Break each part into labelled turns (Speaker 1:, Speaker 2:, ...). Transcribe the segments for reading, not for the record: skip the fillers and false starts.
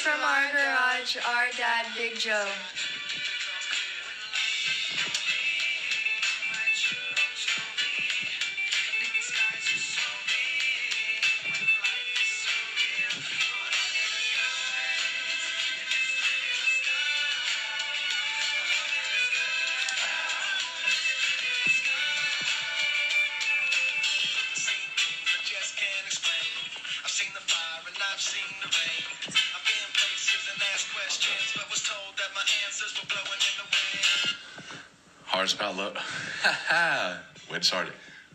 Speaker 1: from our garage, our dad, Big Joe.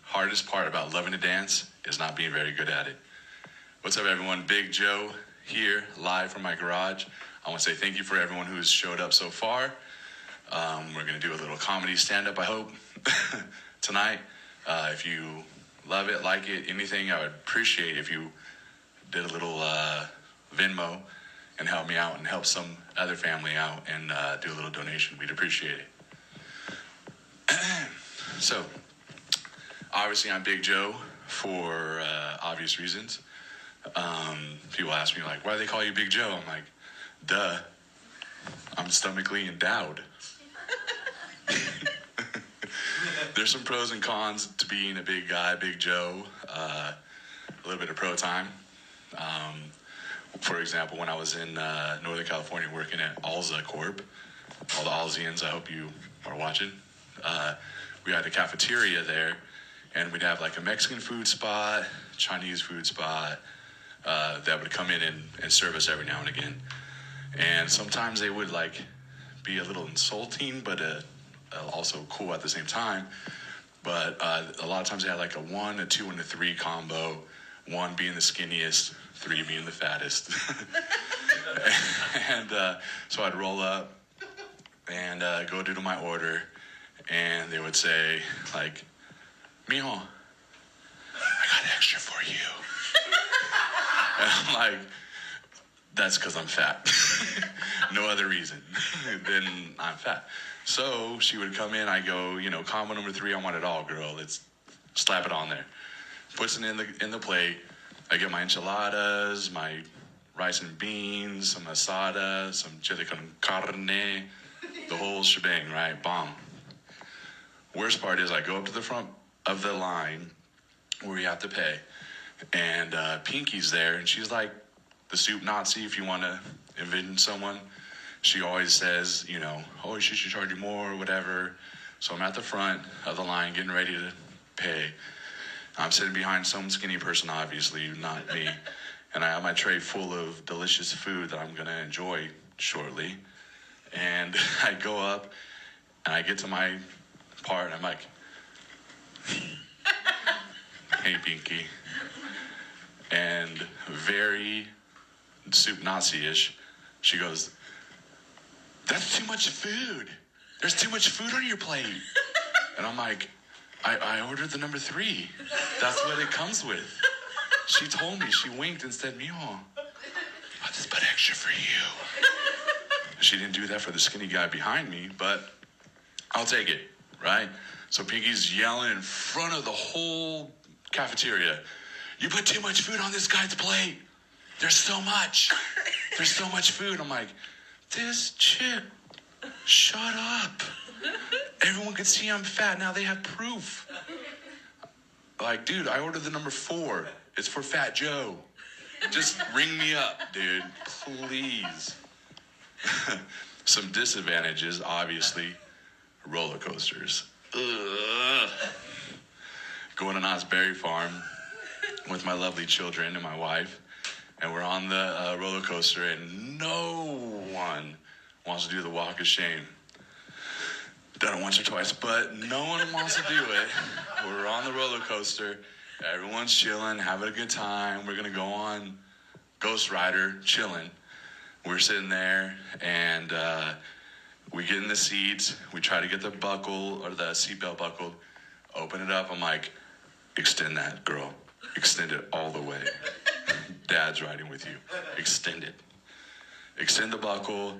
Speaker 2: Hardest part about loving to dance is not being very good at it. What's up, everyone? Big Joe here, live from my garage. I want to say thank you for everyone who's showed up so far. We're going to do a little comedy stand-up, I hope, tonight. If you love it, like it, anything, I would appreciate if you did a little Venmo and help me out and help some other family out and do a little donation. We'd appreciate it. So, obviously I'm Big Joe for obvious reasons. People ask me like, why do they call you Big Joe? I'm like, duh, I'm stomachically endowed. There's some pros and cons to being a big guy, Big Joe. A little bit of pro time. For example, when I was in Northern California working at Alza Corp, all the Alzians, I hope you are watching. We had a cafeteria there, and we'd have like a Mexican food spot, Chinese food spot, that would come in and serve us every now and again. And sometimes they would like be a little insulting, but also cool at the same time. But a lot of times they had like a 1, a 2, and a 3 combo, 1 being the skinniest, 3 being the fattest. And so I'd roll up and go do my order. And they would say, like, Mijo, I got extra for you. And I'm like, that's because I'm fat. No other reason than I'm fat. So she would come in, I go, combo number 3, I want it all, girl. Let's slap it on there. Puts it in the plate. I get my enchiladas, my rice and beans, some asada, some chili con carne, the whole shebang, right? Bomb. Worst part is I go up to the front of the line where you have to pay, and Pinky's there, and she's like the soup Nazi, if you want to envision someone. She always says, oh, she should charge you more or whatever. So I'm at the front of the line getting ready to pay. I'm sitting behind some skinny person, obviously, not me. And I have my tray full of delicious food that I'm going to enjoy shortly. And I go up, and I get to my part, and I'm like, hey, Pinky. And very soup Nazi-ish, she goes, that's too much food. There's too much food on your plate. And I'm like, I ordered the number 3. That's what it comes with. She told me, she winked and said, Mijo, I'll just put extra for you. She didn't do that for the skinny guy behind me, but I'll take it, right? So Pinky's yelling in front of the whole cafeteria, you put too much food on this guy's plate. There's so much. There's so much food. I'm like, this chick, shut up. Everyone can see I'm fat. Now they have proof. Like, dude, I ordered the number 4. It's for Fat Joe. Just ring me up, dude. Please. Some disadvantages, obviously. Roller coasters. Ugh. Going to Knott's Berry Farm with my lovely children and my wife. And we're on the roller coaster, and no one wants to do the walk of shame. Done it once or twice, but no one wants to do it. We're on the roller coaster. Everyone's chilling, having a good time. We're going to go on Ghost Rider, chilling. We're sitting there, and we get in the seats. We try to get the buckle, or the seatbelt buckled. Open it up. I'm like, extend that, girl. Extend it all the way. Dad's riding with you. Extend it. Extend the buckle.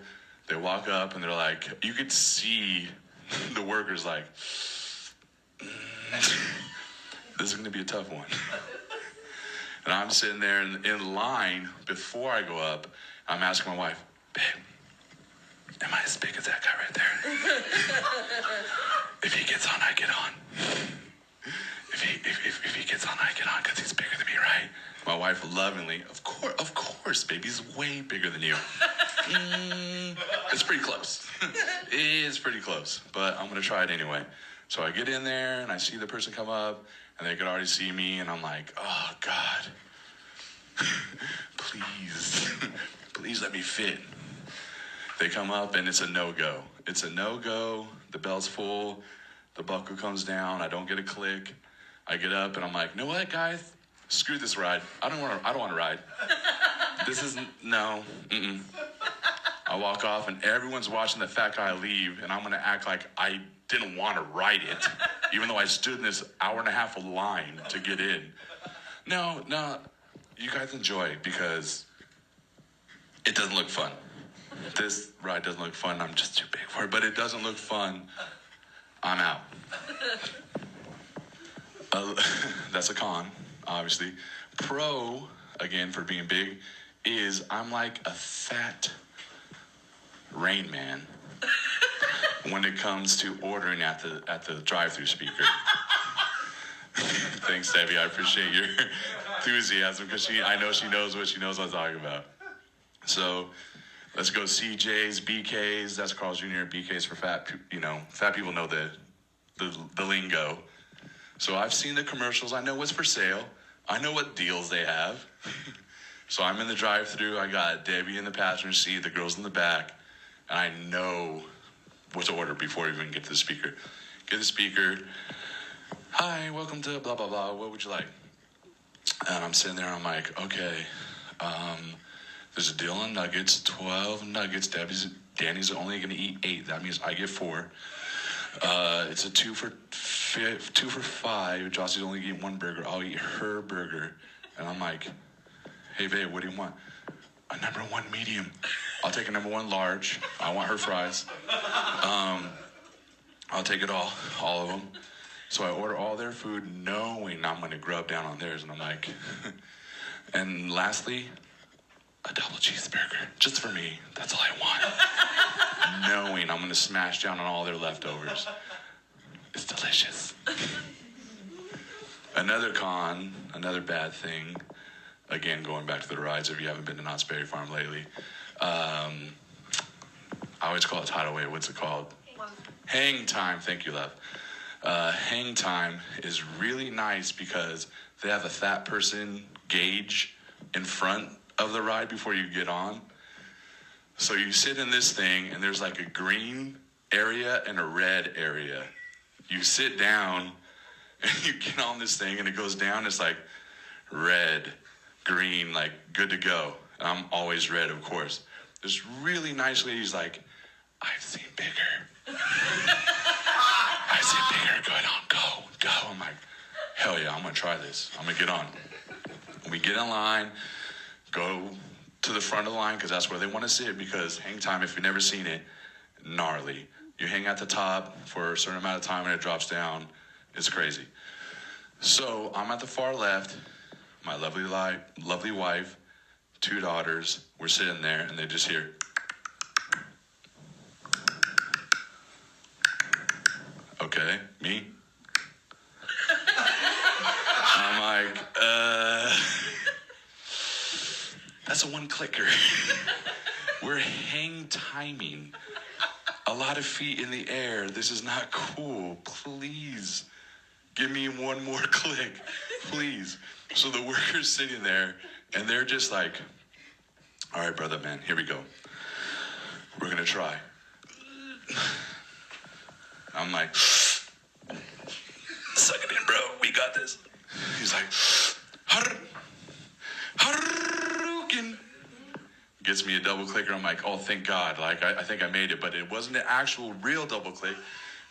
Speaker 2: They walk up, and they're like, you could see the workers like, this is going to be a tough one. And I'm sitting there in line before I go up. I'm asking my wife, babe, am I as big as that guy right there? If he gets on, I get on. If he gets on, I get on because he's bigger than me, right? My wife lovingly, of course, baby, he's way bigger than you. It's pretty close. It is pretty close, but I'm going to try it anyway. So I get in there and I see the person come up and they could already see me and I'm like, oh God, please let me fit. They come up and it's a no-go. It's a no-go. The bell's full. The buckle comes down. I don't get a click. I get up and I'm like, you know what, guys? Screw this ride. I don't want to ride. This isn't, no. I walk off and everyone's watching the fat guy leave and I'm going to act like I didn't want to ride it, even though I stood in this hour and a half of line to get in. No, you guys enjoy because it doesn't look fun. This ride doesn't look fun. I'm just too big for it, but it doesn't look fun. I'm out. That's a con, obviously. Pro, again, for being big, is I'm like a fat Rain Man when it comes to ordering at the drive-thru speaker. Thanks, Debbie. I appreciate your enthusiasm because I know she knows what I'm talking about. So let's go CJ's, BK's. That's Carl's Jr. BK's for fat. Fat people know the lingo. So I've seen the commercials. I know what's for sale. I know what deals they have. So I'm in the drive-thru. I got Debbie in the passenger seat, the girls in the back, and I know what to order before I even get to the speaker. Get the speaker. Hi, welcome to blah, blah, blah. What would you like? And I'm sitting there and I'm like, okay, there's a deal on nuggets, 12 nuggets. Danny's only going to eat 8. That means I get 4. It's a 2 for 5. Jossie's only eating 1 burger. I'll eat her burger. And I'm like, hey, babe, what do you want? A number 1 medium. I'll take a number 1 large. I want her fries. I'll take it all of them. So I order all their food knowing I'm going to grub down on theirs. And I'm like, and lastly, a double cheeseburger. Just for me. That's all I want. Knowing I'm going to smash down on all their leftovers. It's delicious. Another con, another bad thing, again, going back to the rides, if you haven't been to Knott's Berry Farm lately, I always call it tidal wave. What's it called? Hang time. Thank you, love. Hang time is really nice because they have a fat person gauge in front of the ride before you get on. So you sit in this thing and there's like a green area and a red area. You sit down and you get on this thing and it goes down. It's like red, green, like good to go. And I'm always red, of course. This really nice lady's like, I've seen bigger. I've seen bigger. Go on, go. I'm like, hell yeah, I'm going to try this. I'm going to get on. We get in line, go to the front of the line because that's where they want to sit because hang time, if you've never seen it, gnarly. You hang at the top for a certain amount of time and it drops down. It's crazy. So I'm at the far left. My lovely wife, 2 daughters, we're sitting there and they just hear. Okay, me? I'm like, that's a 1 clicker. We're hang timing. A lot of feet in the air. This is not cool. Please give me 1 more click. Please. So the worker's sitting there and they're just like, all right, brother, man, here we go. We're going to try. I'm like, suck it in, bro. We got this. He's like, Harukin. Gets me a double clicker. I'm like, oh, thank God. Like, I think I made it. But it wasn't an actual real double click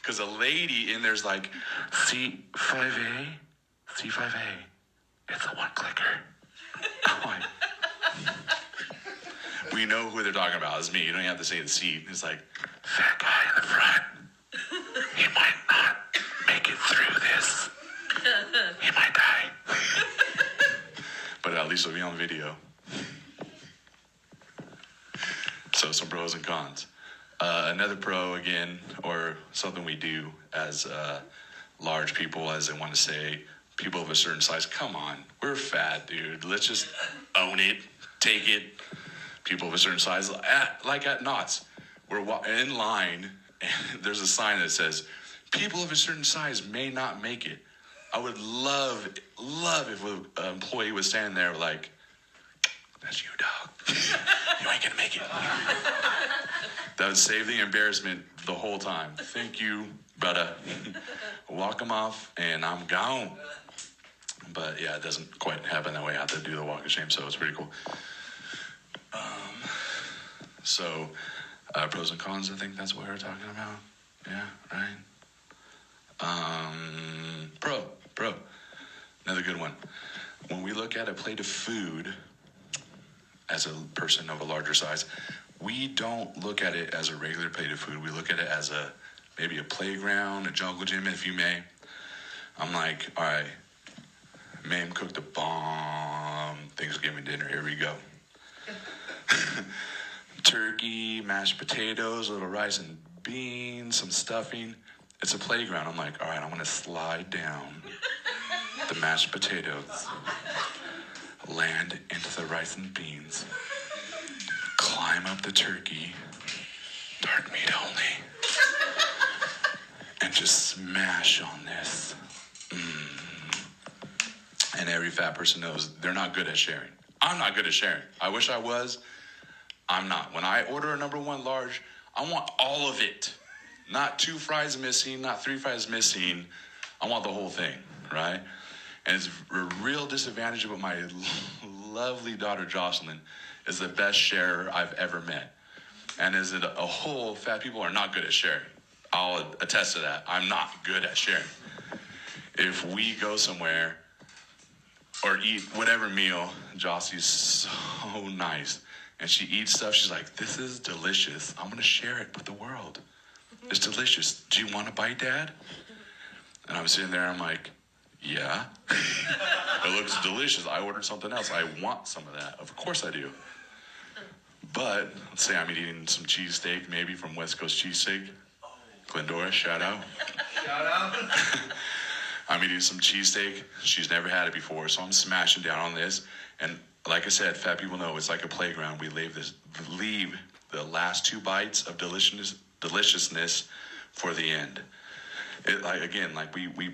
Speaker 2: because a lady in there's like, C5A. It's a 1 clicker. I'm like, we know who they're talking about. It's me. You don't even have to say the seat. It's like, fat guy in the front. He might not make it through this. He might die. But at least it'll be on video. some pros and cons. Another pro, again, or something we do as large people, as they want to say, people of a certain size. Come on, we're fat, dude. Let's just own it, take it. People of a certain size, like at Knott's, we're in line, and there's a sign that says, people of a certain size may not make it. I would love if an employee was standing there like, that's you, dog. You ain't gonna make it. That would save the embarrassment the whole time. Thank you, brother. Walk them off, and I'm gone. But yeah, it doesn't quite happen that way. I have to do the walk of shame, so it's pretty cool. So, pros and cons, I think that's what we were talking about. Yeah, right? Pro. Another good one. When we look at a plate of food as a person of a larger size, we don't look at it as a regular plate of food. We look at it as maybe a playground, a jungle gym, if you may. I'm like, all right, Mame cooked a bomb Thanksgiving dinner. Here we go. Turkey, mashed potatoes, a little rice and beans, some stuffing. It's a playground. I'm like, all right, I'm going to slide down the mashed potatoes, land into the rice and beans, climb up the turkey, dark meat only, and just smash on this. And every fat person knows they're not good at sharing. I'm not good at sharing. I wish I was. I'm not. When I order a number one large, I want all of it. Not 2 fries missing, not 3 fries missing. I want the whole thing, right? And it's a real disadvantage about my lovely daughter, Jocelyn, is the best sharer I've ever met. And as a whole, fat people are not good at sharing. I'll attest to that. I'm not good at sharing. If we go somewhere or eat whatever meal, Jocelyn's so nice. And she eats stuff, she's like, this is delicious. I'm going to share it with the world. It's delicious. Do you want a bite, Dad? And I'm sitting there, I'm like, yeah. It looks delicious. I ordered something else. I want some of that. Of course I do. But let's say I'm eating some cheesesteak, maybe from West Coast Cheesesteak. Glendora, shout out.
Speaker 3: Shout out.
Speaker 2: I'm eating some cheesesteak. She's never had it before, so I'm smashing down on this. And like I said, fat people know it's like a playground. We leave the last 2 bites of deliciousness for the end. We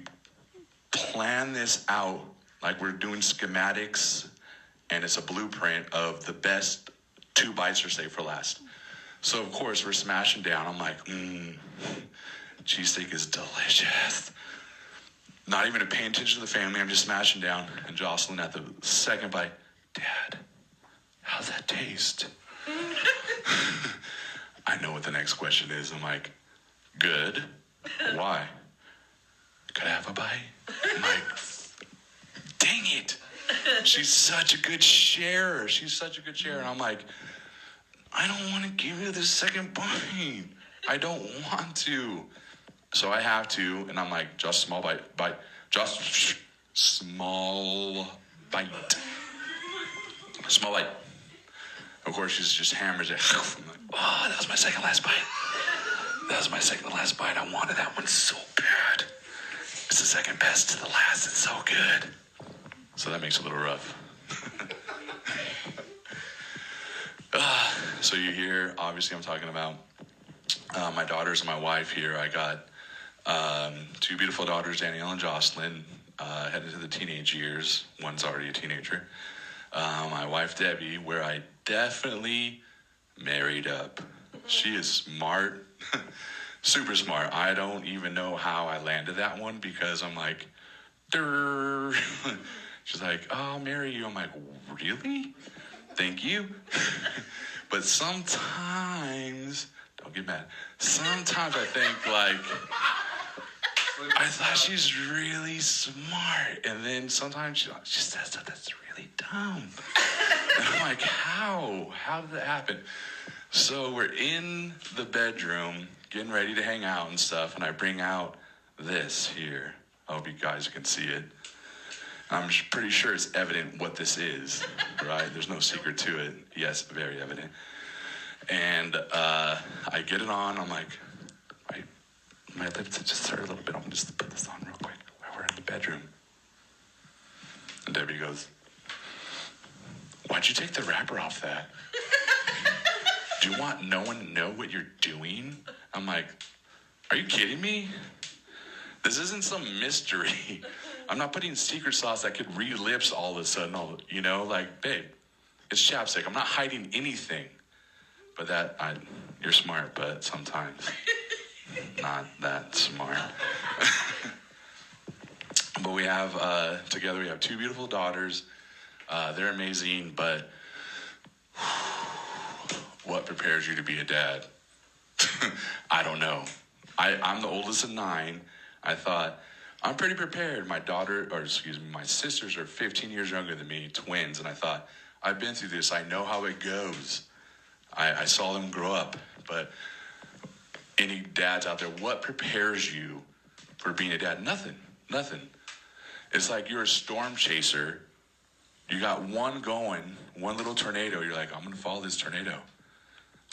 Speaker 2: plan this out like we're doing schematics, and it's a blueprint of the best 2 bites are saved for last. So of course we're smashing down. I'm like, cheesesteak is delicious. Not even paying attention to the family. I'm just smashing down. And Jocelyn at the second bite, Dad, how's that taste? I know what the next question is. I'm like, good. Why? Could I have a bite? I'm like, dang it. She's such a good sharer. And I'm like, I don't want to give you the second bite. I don't want to. So I have to, and I'm like, just small bite. Just small bite. Small bite. Of course, she's just hammers it. I'm like, oh, that was my second last bite. I wanted that one so bad. It's the second best to the last. It's so good. So that makes it a little rough. So you hear, obviously I'm talking about my daughters and my wife here. I got 2 beautiful daughters, Danielle and Jocelyn, headed to the teenage years. One's already a teenager. My wife, Debbie, where I definitely married up. She is smart, super smart. I don't even know how I landed that one because I'm like, durr. She's like, oh, I'll marry you. I'm like, really? Thank you. But sometimes, don't get mad. Sometimes I think like, I thought she's really smart. And then sometimes she says stuff that's really dumb. And I'm like, how? How did that happen? So we're in the bedroom, getting ready to hang out and stuff, and I bring out this here. I hope you guys can see it. I'm pretty sure it's evident what this is, right? There's no secret to it. Yes, very evident. And I get it on. I'm like, my lips just hurt a little bit. I'm gonna just put this on real quick while we're in the bedroom. And Debbie goes, why'd you take the wrapper off that? Do you want no one to know what you're doing? I'm like, are you kidding me? This isn't some mystery. I'm not putting secret sauce that could read lips all of a sudden. Like, babe, it's chapstick. I'm not hiding anything. But you're smart, but sometimes not that smart. But we have, together we have 2 beautiful daughters. They're amazing, but what prepares you to be a dad? I don't know. I'm the oldest of 9. I thought, I'm pretty prepared. My sisters are 15 years younger than me, twins. And I thought, I've been through this. I know how it goes. I saw them grow up. But any dads out there, what prepares you for being a dad? Nothing. It's like you're a storm chaser. You got one going, one little tornado. You're like, I'm going to follow this tornado.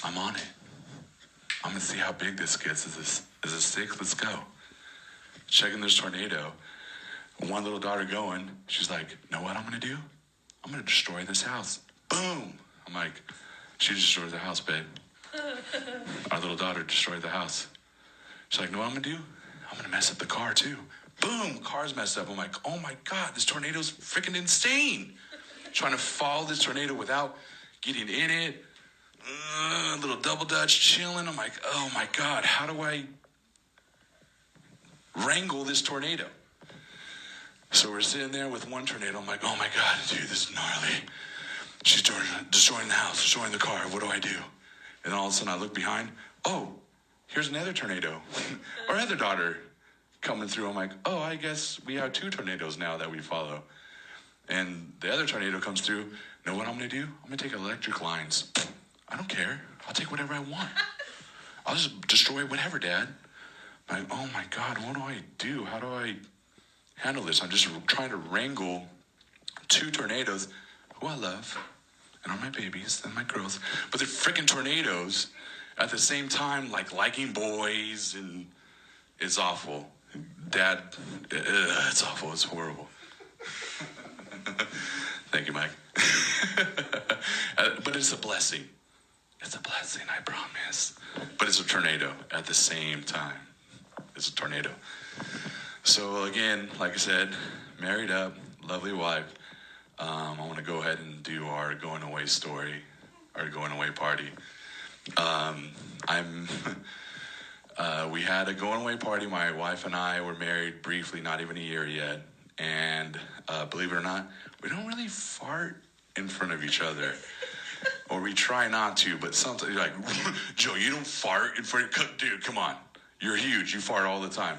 Speaker 2: I'm on it. I'm going to see how big this gets. Is it 6? Let's go. Checking this tornado. One little daughter going. She's like, know what I'm going to do? I'm going to destroy this house. Boom. I'm like, she destroyed the house, babe. Our little daughter destroyed the house. She's like, know what I'm going to do? I'm going to mess up the car, too. Boom. Car's messed up. I'm like, oh, my God. This tornado's freaking insane. Trying to follow this tornado without getting in it. Little double dutch chilling. I'm like, oh, my God. How do I wrangle this tornado? So we're sitting there with one tornado. I'm like, oh my God, dude, this is gnarly. She's destroying the house, destroying the car. What do I do? And all of a sudden I look behind. Oh, here's another tornado. Our other daughter coming through. I'm like, oh, I guess we have 2 tornadoes now that we follow. And the other tornado comes through. Know what I'm going to do? I'm going to take electric lines. I don't care. I'll take whatever I want. I'll just destroy whatever, Dad. I'm like, oh my God, what do I do? How do I handle this? I'm just trying to wrangle 2 tornadoes who I love and are my babies and my girls, but they're freaking tornadoes at the same time, like liking boys, and it's awful. Dad, it's awful. It's horrible. Thank you, Mike. But it's a blessing. It's a blessing, I promise. But it's a tornado at the same time. It's a tornado. So again, like I said, married up, lovely wife. I want to go ahead and do our going away story, our going away party. We had a going away party. My wife and I were married briefly, not even a year yet. And believe it or not, we don't really fart in front of each other. Or we try not to, but sometimes you're like, Joe, you don't fart in front of, dude, come on. You're huge. You fart all the time.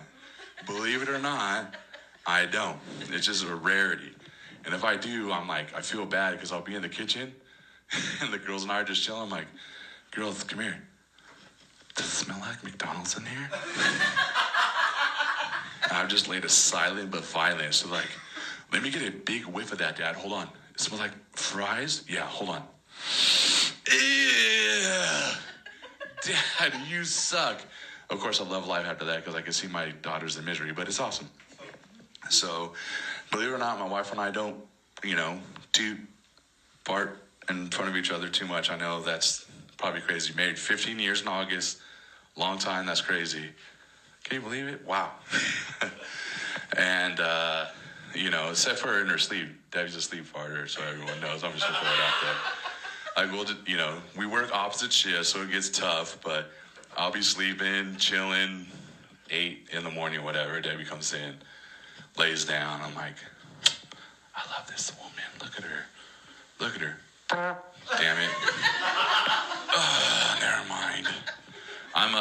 Speaker 2: Believe it or not, I don't. It's just a rarity. And if I do, I'm like, I feel bad because I'll be in the kitchen and the girls and I are just chilling. I'm like, girls, come here. Does it smell like McDonald's in here? And I've just laid a silent but violent. So like, let me get a big whiff of that, Dad. Hold on. It smells like fries? Yeah, hold on. Yeah. Dad, you suck. Of course, I love life after that because I can see my daughters in misery, but it's awesome. So, believe it or not, my wife and I don't, do fart in front of each other too much. I know that's probably crazy. Married 15 years in August. Long time, that's crazy. Can you believe it? Wow. And, except for in her sleep. Debbie's a sleep farter, so everyone knows. I'm just going to throw it out there. We work opposite shifts, so it gets tough, but I'll be sleeping, chilling, 8 in the morning, whatever. Debbie comes in, lays down. I'm like, I love this woman. Look at her. Look at her. Damn it. Never mind. I'm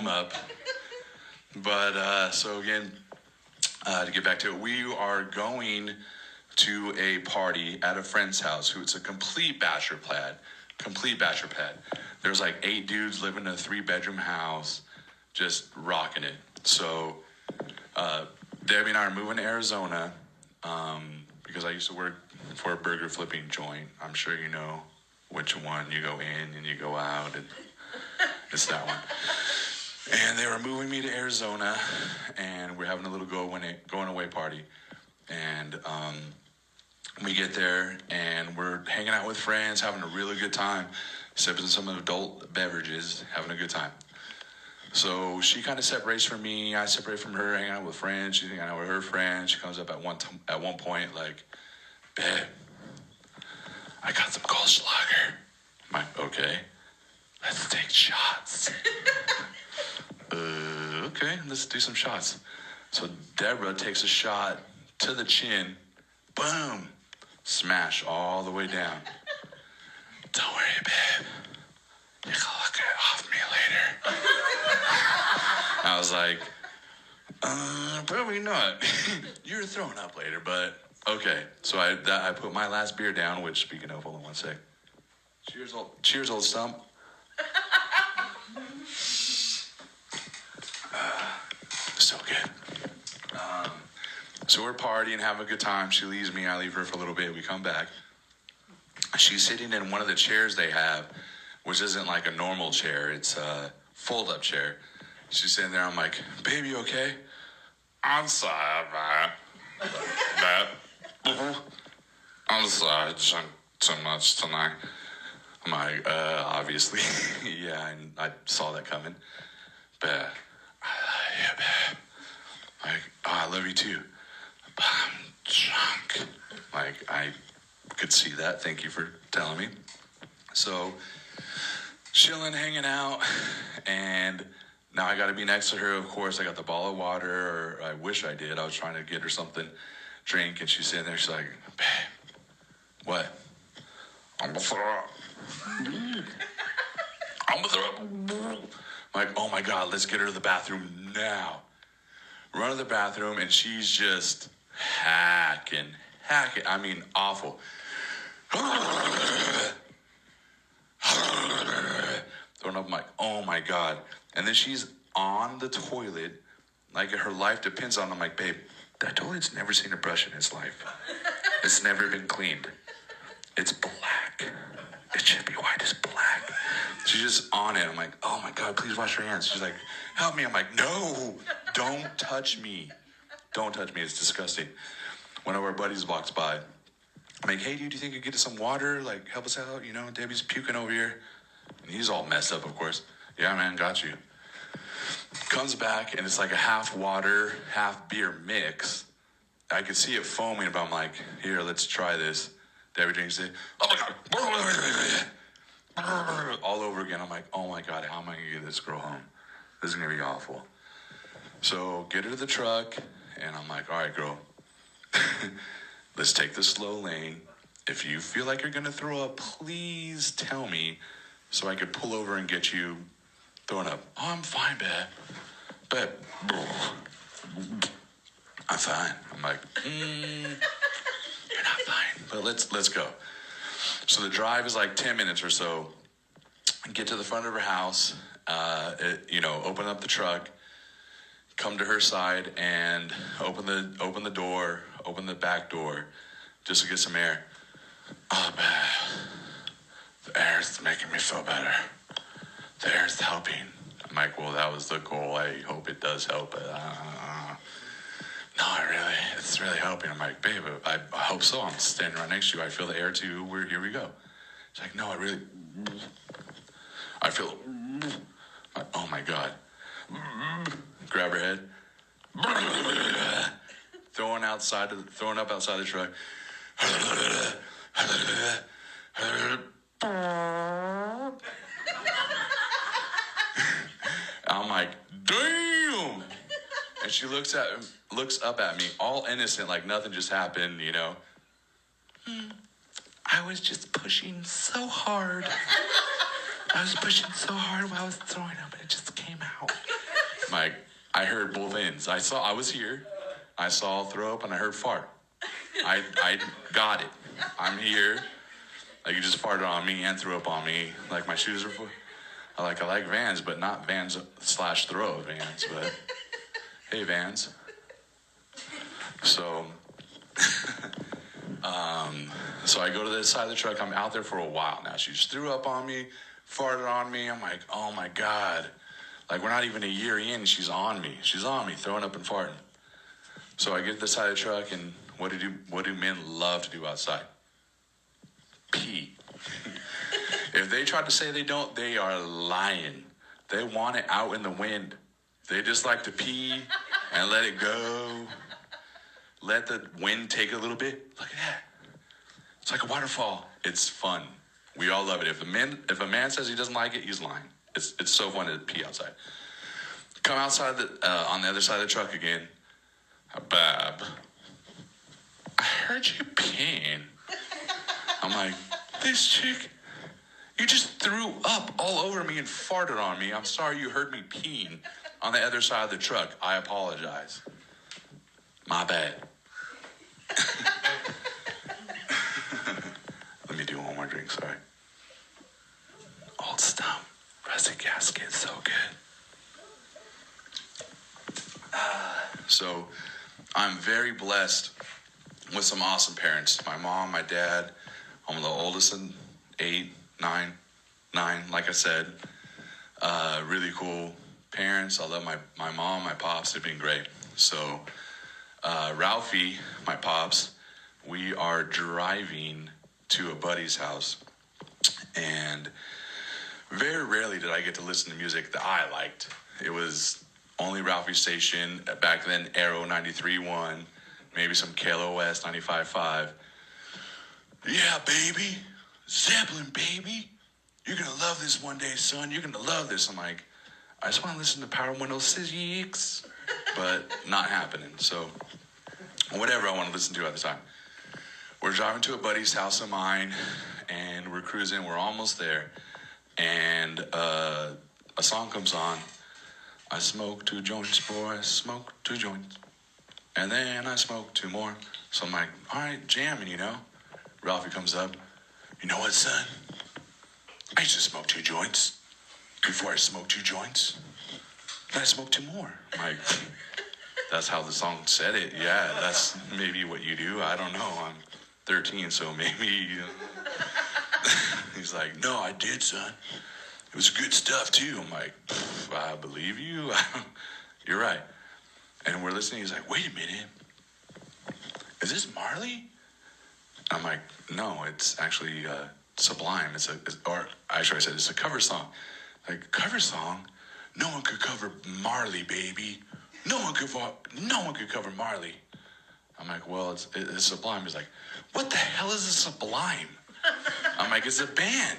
Speaker 2: up. But, so again, to get back to it, we are going to a party at a friend's house who it's a complete bachelor pad. There's like 8 dudes living in a 3-bedroom house, just rocking it. So, Debbie and I are moving to Arizona, because I used to work for a burger flipping joint. I'm sure you know which one you go in and you go out, and it's that one. And they were moving me to Arizona, and we're having a little going away party. And we get there, and we're hanging out with friends, having a really good time, sipping some adult beverages, having a good time. So she kind of separates from me. I separate from her, hanging out with friends. She's hanging out with her friends. She comes up at one point, like, babe, I got some Goldschlager. I'm like, okay, let's take shots. Okay, let's do some shots. So Deborah takes a shot to the chin. Boom. Smash all the way down. Don't worry, babe. You can look off me later. I was like, probably not. You're throwing up later, but okay. So I put my last beer down, which, speaking of, hold on one sec. Cheers, old stump. So good. So we're partying, having a good time. She leaves me. I leave her for a little bit. We come back. She's sitting in one of the chairs they have, which isn't like a normal chair. It's a fold-up chair. She's sitting there. I'm like, baby, okay? I'm sorry, man. I'm sorry, I drank too much tonight. I'm like, obviously. Yeah, and I saw that coming. But, yeah, babe. Like, oh, I love you too. But I'm drunk. Like, I could see that. Thank you for telling me. So, chilling, hanging out, and now I got to be next to her. Of course, I got the bottle of water, or I wish I did. I was trying to get her something, drink, and she's sitting there. She's like, babe, what? I'm gonna throw up. I'm gonna throw up. I'm like, oh my God, let's get her to the bathroom now. Run to the bathroom, and she's just hacking. I mean, awful. Throwing up, I'm like, oh my God. And then she's on the toilet, like her life depends on it. I'm like, babe, that toilet's never seen a brush in its life. It's never been cleaned. It's black. It should be white. It's black. She's just on it. I'm like, oh my God, please wash your hands. She's like, help me. I'm like, no, don't touch me. Don't touch me. It's disgusting. One of our buddies walks by. I'm like, hey, dude, do you think you could get us some water? Like, help us out. You know, Debbie's puking over here. And he's all messed up, of course. Yeah, man, got you. Comes back, and it's like a half water, half beer mix. I could see it foaming, but I'm like, here, let's try this. Debbie drinks it. Oh my God. All over again. I'm like, oh my God, how am I going to get this girl home? This is going to be awful. So get her to the truck, and I'm like, all right, girl. Let's take the slow lane. If you feel like you're going to throw up, please tell me so I could pull over and get you throwing up. Oh, I'm fine, babe. I'm fine. I'm like, you're not fine, but let's go. So the drive is like 10 minutes or so. Get to the front of her house, open up the truck, come to her side, and open the door, open the back door, just to get some air. Oh, man, the air's making me feel better. The air's helping. I'm like, well, that was the goal. I hope it does help, but no, it's really helping. I'm like, babe, I hope so. I'm standing right next to you. I feel the air too. Here we go. She's like, no, I feel, oh my God. Grab her head. Throwing up outside the truck. I'm like, damn. And she looks up at me, all innocent, like nothing just happened, you know. I was just pushing so hard. I was pushing so hard while I was throwing up, and it just came out. Like, I heard both ends. I was here. I saw throw up, and I heard fart. I got it. I'm here. Like, you just farted on me and threw up on me. Like, my shoes are full. I like Vans, but not Vans / throw Vans, but hey, Vans. So So I go to the side of the truck. I'm out there for a while now. She just threw up on me, farted on me. I'm like, oh my God. Like, we're not even a year in. She's on me. She's on me, throwing up and farting. So I get to the side of the truck, and what do men love to do outside? Pee. If they try to say they don't, they are lying. They want it out in the wind. They just like to pee and let it go. Let the wind take a little bit. Look at that. It's like a waterfall. It's fun. We all love it. If a man says he doesn't like it, he's lying. It's so fun to pee outside. Come outside on the other side of the truck again. Bab, I heard you peeing. I'm like, this chick, you just threw up all over me and farted on me. I'm sorry you heard me peeing on the other side of the truck. I apologize. My bad. Let me do one more drink, sorry. Old Stump, rusted gasket, so good. So I'm very blessed with some awesome parents. My mom, my dad. I'm the oldest in 8, 9, like I said. Really cool parents. I love my mom, my pops. They've been great. So Ralphie, my pops, we are driving to a buddy's house. And very rarely did I get to listen to music that I liked. It was only Ralphie station. Back then, Arrow 93.1, maybe some KLOS 95.5. Yeah, baby. Zeppelin, baby. You're going to love this one day, son. You're going to love this. I'm like, I just want to listen to Power 106, but not happening. So whatever I want to listen to at the time. We're driving to a buddy's house of mine, and we're cruising. We're almost there. And a song comes on. I smoke 2 joints, boy, I smoke 2 joints. And then I smoke 2 more. So I'm like, all right, jamming, you know. Ralphie comes up. You know what, son? I used to smoke 2 joints. Before I smoked 2 joints, then I smoked 2 more. I'm like, that's how the song said it. Yeah, that's maybe what you do. I don't know. I'm 13, so maybe. He's like, no, I did, son. It was good stuff, too. I'm like, I believe you. You're right. And we're listening. He's like, wait a minute. Is this Marley? I'm like, no, it's actually Sublime. Or actually, I said it's a cover song. Like, cover song? No one could cover Marley, baby. No one could cover Marley. I'm like, well, it's Sublime. He's like, what the hell is a Sublime? I'm like, it's a band.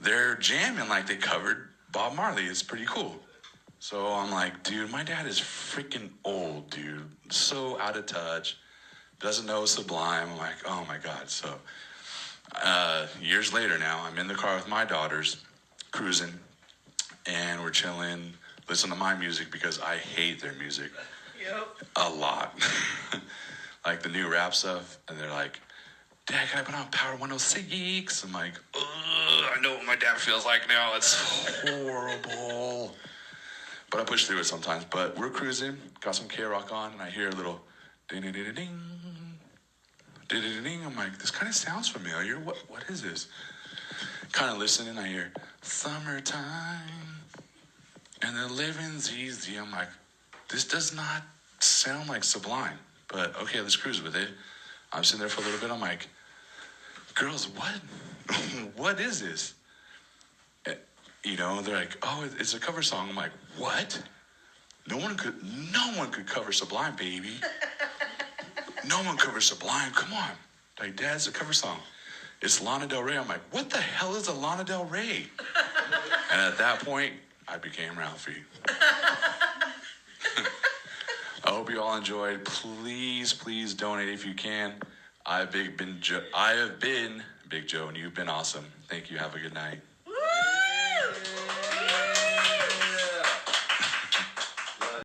Speaker 2: They're jamming like they covered Bob Marley. It's pretty cool. So I'm like, dude, my dad is freaking old, dude. So out of touch. Doesn't know Sublime. I'm like, oh my God. So years later now, I'm in the car with my daughters, cruising, and we're chilling, listening to my music because I hate their music. Yep. A lot. Like the new rap stuff, and they're like, Dad, can I put on Power 106? I'm like, I know what my dad feels like now. It's horrible. But I push through it sometimes. But we're cruising, got some K-Rock on, and I hear a little ding-ding-ding-ding. Ding-ding-ding. I'm like, this kind of sounds familiar. What is this? Kind of listening, I hear, summertime, and the living's easy. I'm like, this does not sound like Sublime. But okay, let's cruise with it. I'm sitting there for a little bit. I'm like, girls, what? What is this? You know, they're like, oh, it's a cover song. I'm like, what? No one could cover Sublime, baby. No one covers Sublime. Come on. Like, Dad's a cover song. It's Lana Del Rey. I'm like, what the hell is a Lana Del Rey? And at that point, I became Ralphie. I hope you all enjoyed. Please donate if you can. I have been Big Joe, and you've been awesome. Thank you. Have a good night.